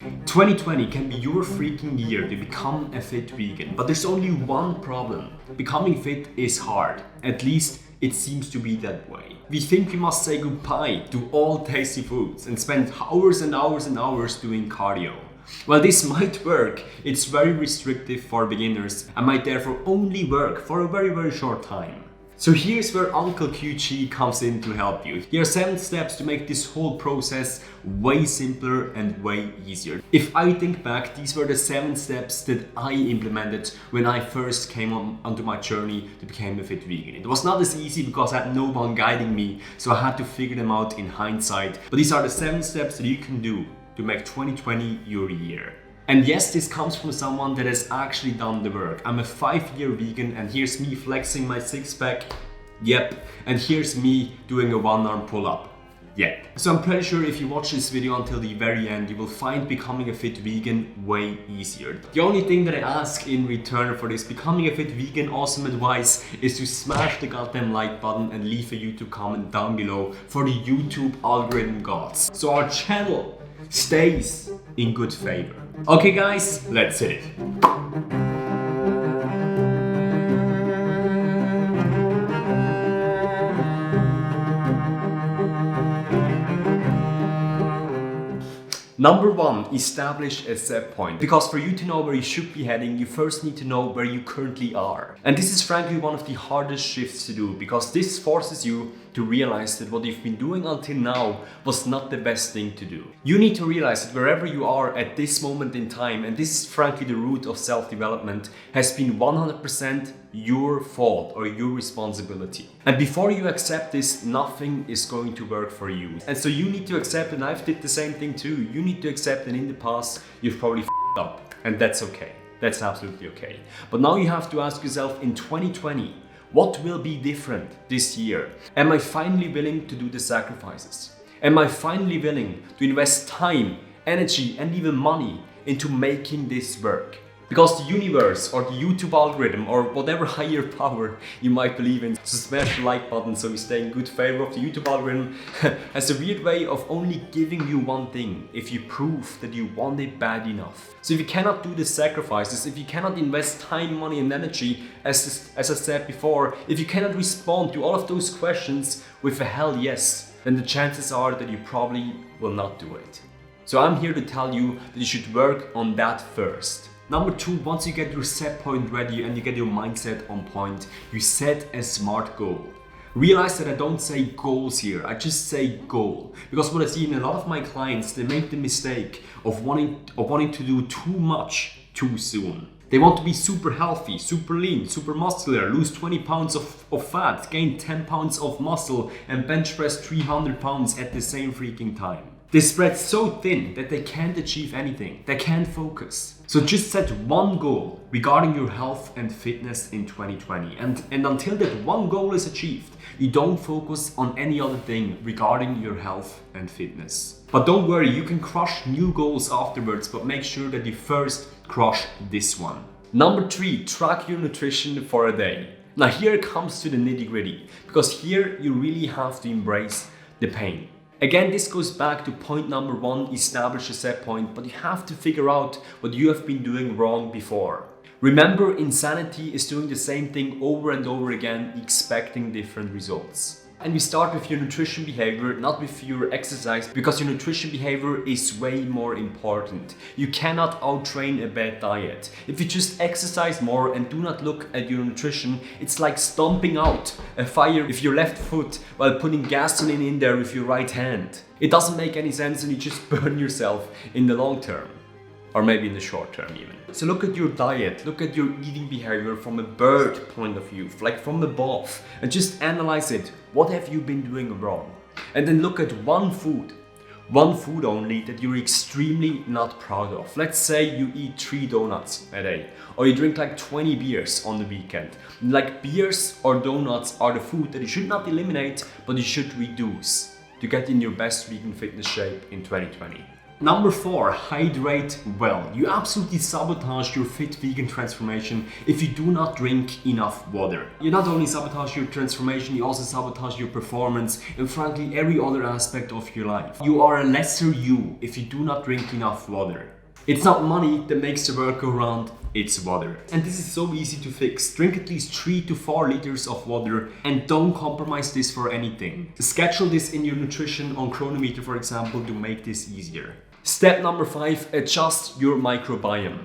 2020 can be your freaking year to become a fit vegan, but there's only one problem. Becoming fit is hard. At least it seems to be that way. We think we must say goodbye to all tasty foods and spend hours and hours and hours doing cardio. While this might work, it's very restrictive for beginners and might therefore only work for a very short time. So here's where Uncle QG comes in to help you. Here are 7 steps to make this whole process way simpler and way easier. If I think back, these were the 7 steps that I implemented when I first came onto my journey to become a fit vegan. It was not as easy because I had no one guiding me, so I had to figure them out in hindsight. But these are the 7 steps that you can do to make 2020 your year. And yes, this comes from someone that has actually done the work. I'm a 5-year vegan, and here's me flexing my 6-pack. Yep. And here's me doing a 1-arm pull-up. Yep. So I'm pretty sure if you watch this video until the very end, you will find becoming a fit vegan way easier. The only thing that I ask in return for this becoming a fit vegan awesome advice is to smash the goddamn like button and leave a YouTube comment down below for the YouTube algorithm gods, so our channel stays in good favor. Okay guys, let's hit it. Number 1, establish a set point. Because for you to know where you should be heading, you first need to know where you currently are. And this is frankly one of the hardest shifts to do, because this forces you to realize that what you've been doing until now was not the best thing to do. You need to realize that wherever you are at this moment in time, and this is frankly the root of self-development, has been 100% your fault or your responsibility. And before you accept this, nothing is going to work for you. And so you need to accept, and I've did the same thing too, you need to accept that in the past you've probably f***ed up, and that's okay. That's absolutely okay. But now you have to ask yourself, in 2020, what will be different this year? Am I finally willing to do the sacrifices? Am I finally willing to invest time, energy, and even money into making this work? Because the universe or the YouTube algorithm or whatever higher power you might believe in, so smash the like button so you stay in good favor of the YouTube algorithm, has a weird way of only giving you one thing if you prove that you want it bad enough. So if you cannot do the sacrifices, if you cannot invest time, money and energy, as I said before, if you cannot respond to all of those questions with a hell yes, then the chances are that you probably will not do it. So I'm here to tell you that you should work on that first. Number 2, once you get your set point ready and you get your mindset on point, you set a SMART goal. Realize that I don't say goals here, I just say goal. Because what I see in a lot of my clients, they make the mistake of wanting to do too much too soon. They want to be super healthy, super lean, super muscular, lose 20 pounds of fat, gain 10 pounds of muscle and bench press 300 pounds at the same freaking time. They spread so thin that they can't achieve anything, they can't focus. So just set one goal regarding your health and fitness in 2020. And until that one goal is achieved, you don't focus on any other thing regarding your health and fitness. But don't worry, you can crush new goals afterwards, but make sure that you first crush this one. Number 3, track your nutrition for a day. Now here it comes to the nitty-gritty, because here you really have to embrace the pain. Again, this goes back to point number 1, establish a set point, but you have to figure out what you have been doing wrong before. Remember, insanity is doing the same thing over and over again, expecting different results. And we start with your nutrition behavior, not with your exercise, because your nutrition behavior is way more important. You cannot outtrain a bad diet. If you just exercise more and do not look at your nutrition, it's like stomping out a fire with your left foot while putting gasoline in there with your right hand. It doesn't make any sense and you just burn yourself in the long term. Or maybe in the short term even. So look at your diet, look at your eating behavior from a bird point of view, like from above, and just analyze it. What have you been doing wrong? And then look at one food only that you're extremely not proud of. Let's say you eat 3 donuts a day, or you drink like 20 beers on the weekend. Like beers or donuts are the food that you should not eliminate, but you should reduce to get in your best vegan fitness shape in 2020. Number 4, hydrate well. You absolutely sabotage your fit vegan transformation if you do not drink enough water. You not only sabotage your transformation, you also sabotage your performance and frankly every other aspect of your life. You are a lesser you if you do not drink enough water. It's not money that makes the world go round, it's water. And this is so easy to fix. Drink at least 3 to 4 liters of water and don't compromise this for anything. Schedule this in your nutrition on Chronometer, for example, to make this easier. Step number 5, adjust your microbiome.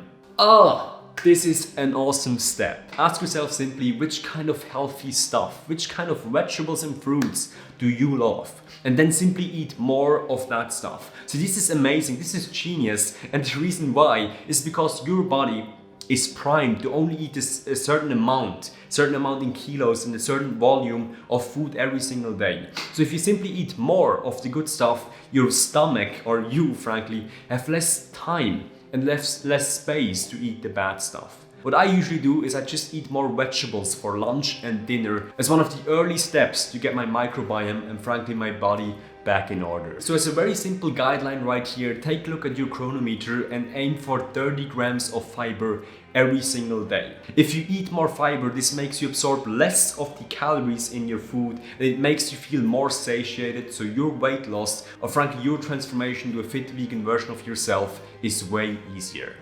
This is an awesome step. Ask yourself simply, which kind of healthy stuff, which kind of vegetables and fruits do you love? And then simply eat more of that stuff. So this is amazing, this is genius. And the reason why is because your body is primed to only eat a certain amount in kilos and a certain volume of food every single day. So if you simply eat more of the good stuff, your stomach, or you frankly, have less time and less space to eat the bad stuff. What I usually do is I just eat more vegetables for lunch and dinner as one of the early steps to get my microbiome and frankly my body back in order. So as a very simple guideline right here, take a look at your Chronometer and aim for 30 grams of fiber every single day. If you eat more fiber, this makes you absorb less of the calories in your food and it makes you feel more satiated, so your weight loss or frankly your transformation to a fit vegan version of yourself is way easier.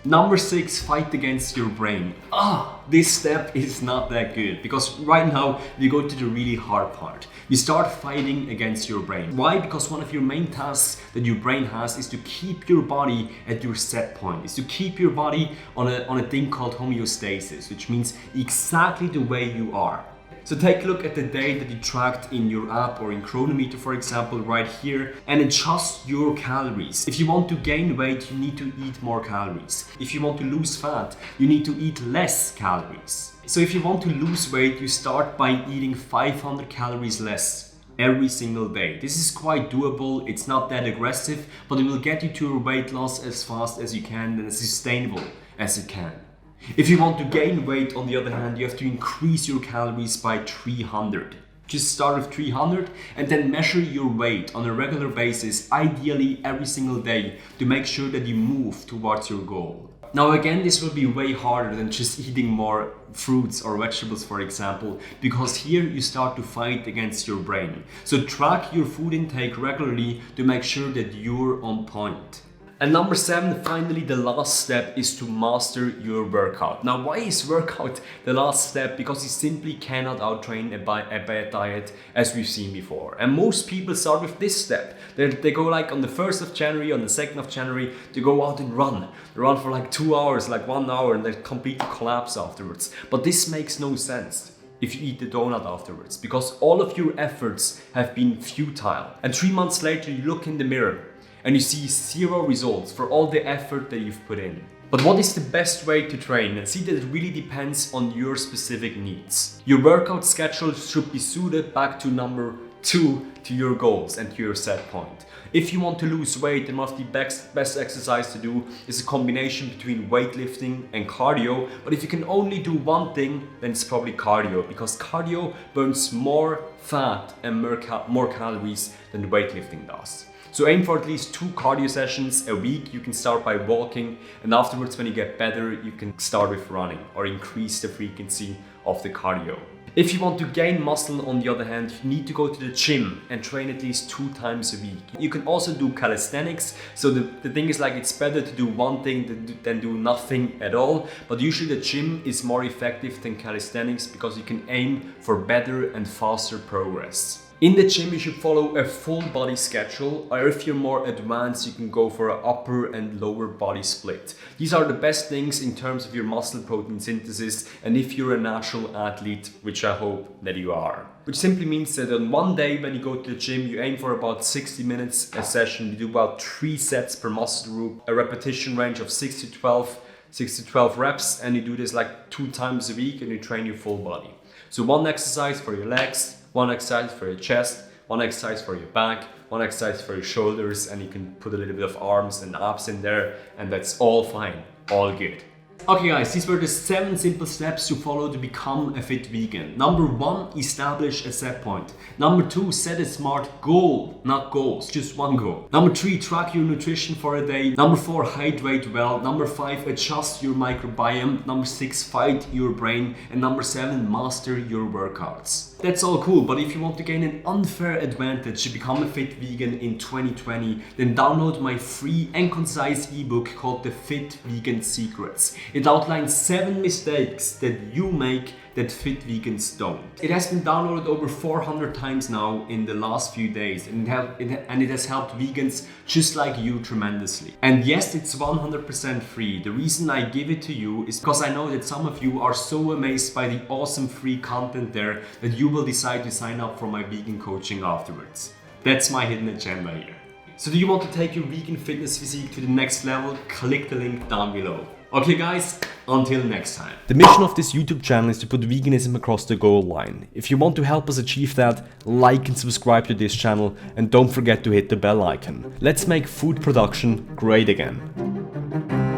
Number 6, fight against your brain. This step is not that good because right now we go to the really hard part. You start fighting against your brain. Why? Because one of your main tasks that your brain has is to keep your body at your set point, is to keep your body on a thing called homeostasis, which means exactly the way you are. So take a look at the day that you tracked in your app or in Chronometer, for example, right here, and adjust your calories. If you want to gain weight, you need to eat more calories. If you want to lose fat, you need to eat less calories. So if you want to lose weight, you start by eating 500 calories less every single day. This is quite doable, it's not that aggressive, but it will get you to your weight loss as fast as you can and as sustainable as it can. If you want to gain weight, on the other hand, you have to increase your calories by 300. Just start with 300 and then measure your weight on a regular basis, ideally every single day, to make sure that you move towards your goal. Now again, this will be way harder than just eating more fruits or vegetables, for example, because here you start to fight against your brain. So track your food intake regularly to make sure that you're on point. And number 7, finally, the last step is to master your workout. Now, why is workout the last step? Because you simply cannot outtrain a bad diet, as we've seen before. And most people start with this step. They go like on the 1st of January, on the 2nd of January, to go out and run. They run for like 2 hours, like 1 hour, and they completely collapse afterwards. But this makes no sense if you eat the donut afterwards, because all of your efforts have been futile. And 3 months later, you look in the mirror and you see 0 results for all the effort that you've put in. But what is the best way to train? And see that it really depends on your specific needs. Your workout schedule should be suited back to number 2 to your goals and to your set point. If you want to lose weight, then one of the best exercise to do is a combination between weightlifting and cardio. But if you can only do one thing, then it's probably cardio, because cardio burns more fat and more calories than weightlifting does. So aim for at least 2 cardio sessions a week. You can start by walking, and afterwards, when you get better, you can start with running or increase the frequency of the cardio. If you want to gain muscle, on the other hand, you need to go to the gym and train at least 2 times a week. You can also do calisthenics. So the thing is, like, it's better to do one thing than do nothing at all. But usually the gym is more effective than calisthenics because you can aim for better and faster progress. In the gym, you should follow a full body schedule, or if you're more advanced, you can go for an upper and lower body split. These are the best things in terms of your muscle protein synthesis, and if you're a natural athlete, which I hope that you are. Which simply means that on one day when you go to the gym, you aim for about 60 minutes a session. You do about 3 sets per muscle group, a repetition range of 6 to 12 reps, and you do this like 2 times a week, and you train your full body. So 1 exercise for your legs, 1 exercise for your chest, 1 exercise for your back, 1 exercise for your shoulders, and you can put a little bit of arms and abs in there, and that's all fine, all good. Okay guys, these were the 7 simple steps to follow to become a fit vegan. Number 1, establish a set point. Number 2, set a smart goal, not goals, just one goal. Number 3, track your nutrition for a day. Number 4, hydrate well. Number 5, adjust your microbiome. Number 6, fight your brain. And number 7, master your workouts. That's all cool, but if you want to gain an unfair advantage to become a fit vegan in 2020, then download my free and concise ebook called The Fit Vegan Secrets. It outlines 7 mistakes that you make that fit vegans don't. It has been downloaded over 400 times now in the last few days, and it has helped vegans just like you tremendously. And yes, it's 100% free. The reason I give it to you is because I know that some of you are so amazed by the awesome free content there that you will decide to sign up for my vegan coaching afterwards. That's my hidden agenda here. So do you want to take your vegan fitness physique to the next level? Click the link down below. Okay guys, until next time. The mission of this YouTube channel is to put veganism across the goal line. If you want to help us achieve that, like and subscribe to this channel, and don't forget to hit the bell icon. Let's make food production great again.